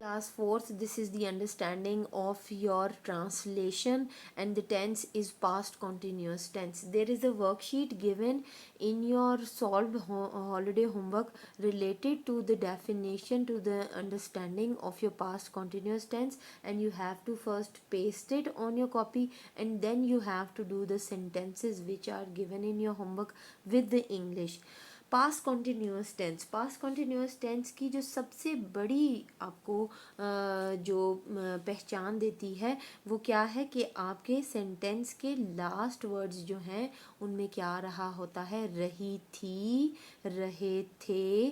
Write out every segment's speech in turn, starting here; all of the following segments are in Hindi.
Class 4th, this is the understanding of your translation, and the tense is past continuous tense. There is a worksheet given in your solved holiday homework related to the definition, to the understanding of your past continuous tense, and you have to first paste it on your copy, and then you have to do the sentences which are given in your homework with the English. Past continuous tense की जो सबसे बड़ी आपको जो पहचान देती है वो क्या है कि आपके सेंटेंस के लास्ट वर्ड्स जो हैं उनमें क्या रहा होता है, रही थी, रहे थे,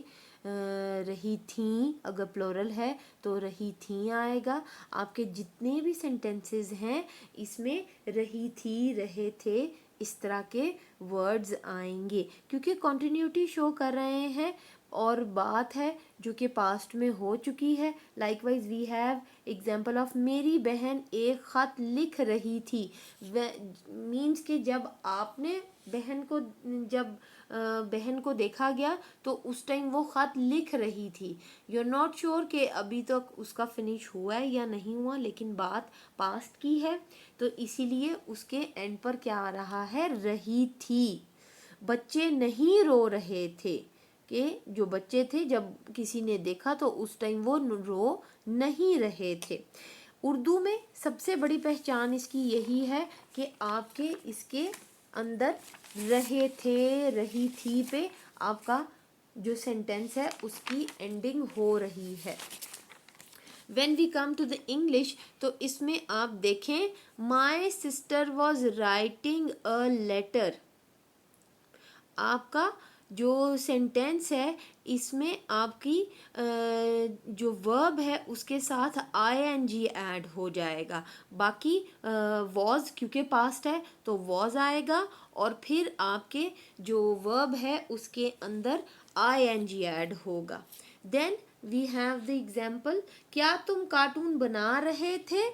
रही थी, अगर प्लोरल है तो रही थी आएगा। आपके जितने भी सेंटेंसेस हैं इसमें रही थी, रहे थे, इस तरह के वर्ड्स आएंगे क्योंकि कॉन्टिन्यूटी शो कर रहे हैं और बात है जो कि पास्ट में हो चुकी है। Likewise we have example of मेरी बहन एक ख़त लिख रही थी। मीन्स कि जब आपने बहन को देखा गया तो उस टाइम वो ख़त लिख रही थी। यू आर नॉट श्योर कि अभी तक उसका फिनिश हुआ है या नहीं हुआ, लेकिन बात पास्ट की है तो इसीलिए उसके एंड पर क्या आ रहा है, रही थी। बच्चे नहीं रो रहे थे कि जो बच्चे थे जब किसी ने देखा तो उस टाइम वो रो नहीं रहे थे। उर्दू में सबसे बड़ी पहचान इसकी यही है कि आपके इसके अंदर रहे थे, रही थी पे आपका जो सेंटेंस है उसकी एंडिंग हो रही है। When we come to the English तो इसमें आप देखें My sister was writing a letter। आपका जो सेंटेंस है इसमें आपकी जो वर्ब है उसके साथ ing ऐड हो जाएगा। बाकी was क्योंकि पास्ट है तो was आएगा और फिर आपके जो वर्ब है उसके अंदर ing ऐड होगा। Then we have the example, क्या तुम कार्टून बना रहे थे?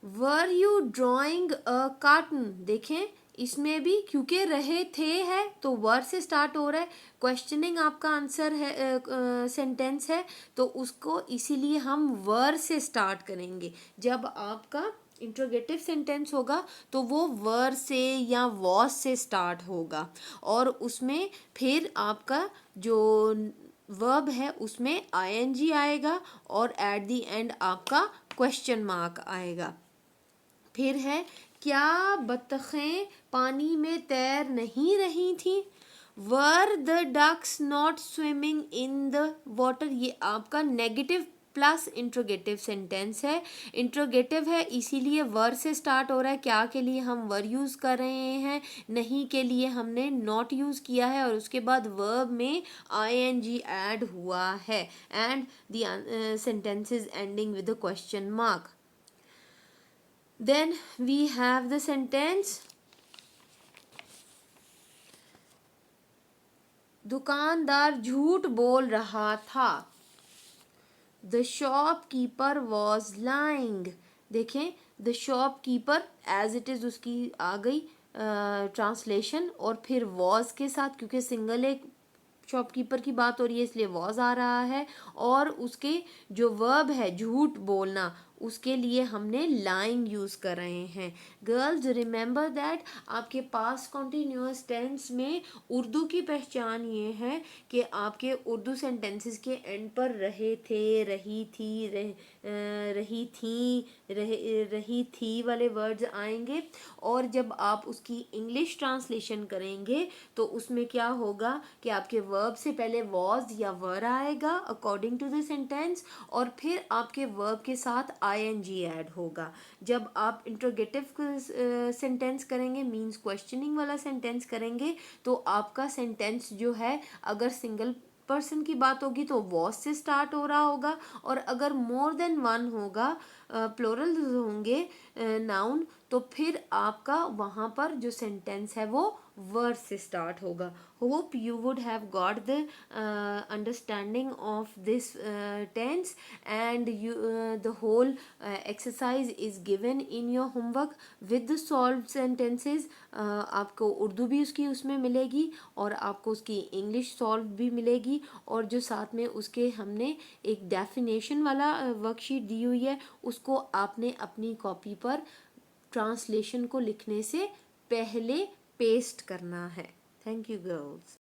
Were you drawing a cartoon. देखें इसमें भी क्योंकि रहे थे है तो वर से स्टार्ट हो रहा है, क्वेश्चनिंग आपका आंसर है, सेंटेंस है तो उसको इसीलिए हम वर से स्टार्ट करेंगे। जब आपका इंट्रोगेटिव सेंटेंस होगा तो वो वर से या वॉज से स्टार्ट होगा और उसमें फिर आपका जो वर्ब है उसमें ing आएगा और एट द एंड आपका क्वेश्चन मार्क आएगा। फिर है, क्या बतखें पानी में तैर नहीं रही थी? Were the ducks not swimming in the water. ये आपका नेगेटिव प्लस इंट्रोगेटिव सेंटेंस है। इंट्रोगेटिव है इसीलिए वर से स्टार्ट हो रहा है। क्या के लिए हम वर यूज़ कर रहे हैं, नहीं के लिए हमने नॉट यूज़ किया है और उसके बाद वर्ब में ing ऐड हुआ है and the sentence is ending with the question mark. Then we have the sentence, दुकानदार झूठ बोल रहा था। The shopkeeper was lying। देखें the shopkeeper as it is उसकी आ गई ट्रांसलेशन और फिर was के साथ क्योंकि सिंगल एक शॉपकीपर की बात हो रही है इसलिए वॉज आ रहा है और उसके जो वर्ब है झूठ बोलना उसके लिए हमने लाइंग यूज़ कर रहे हैं। गर्ल्स रिमेंबर दैट आपके पास कॉन्टिन्यूस टेंस में उर्दू की पहचान ये है कि आपके उर्दू सेंटेंसेस के एंड पर रहे थे, रही थी, रही थी वाले वर्ड्स आएंगे और जब आप उसकी इंग्लिश ट्रांसलेशन करेंगे तो उसमें क्या होगा कि आपके वर्ब से पहले वॉज या वर आएगा अकॉर्डिंग टू द सेंटेंस और फिर आपके वर्ब के साथ ing ऐड होगा। जब आप इंट्रोगेटिव सेंटेंस करेंगे मींस क्वेश्चनिंग वाला सेंटेंस करेंगे तो आपका सेंटेंस जो है अगर सिंगल पर्सन की बात होगी तो वॉज से स्टार्ट हो रहा होगा और अगर मोर देन वन होगा, प्लोरल होंगे नाउन तो फिर आपका वहाँ पर जो सेंटेंस है वो वर्ड से स्टार्ट होगा. Hope you would have got the understanding of this tense and you the whole exercise is given in your homework with the solved sentences. आपको उर्दू भी उसकी उसमें मिलेगी और आपको उसकी इंग्लिश सॉल्व भी मिलेगी, और जो साथ में उसके हमने एक डेफिनेशन वाला वर्कशीट दी हुई है, उसको आपने अपनी कॉपी पर ट्रांसलेशन को लिखने से पहले पेस्ट करना है. Thank you girls.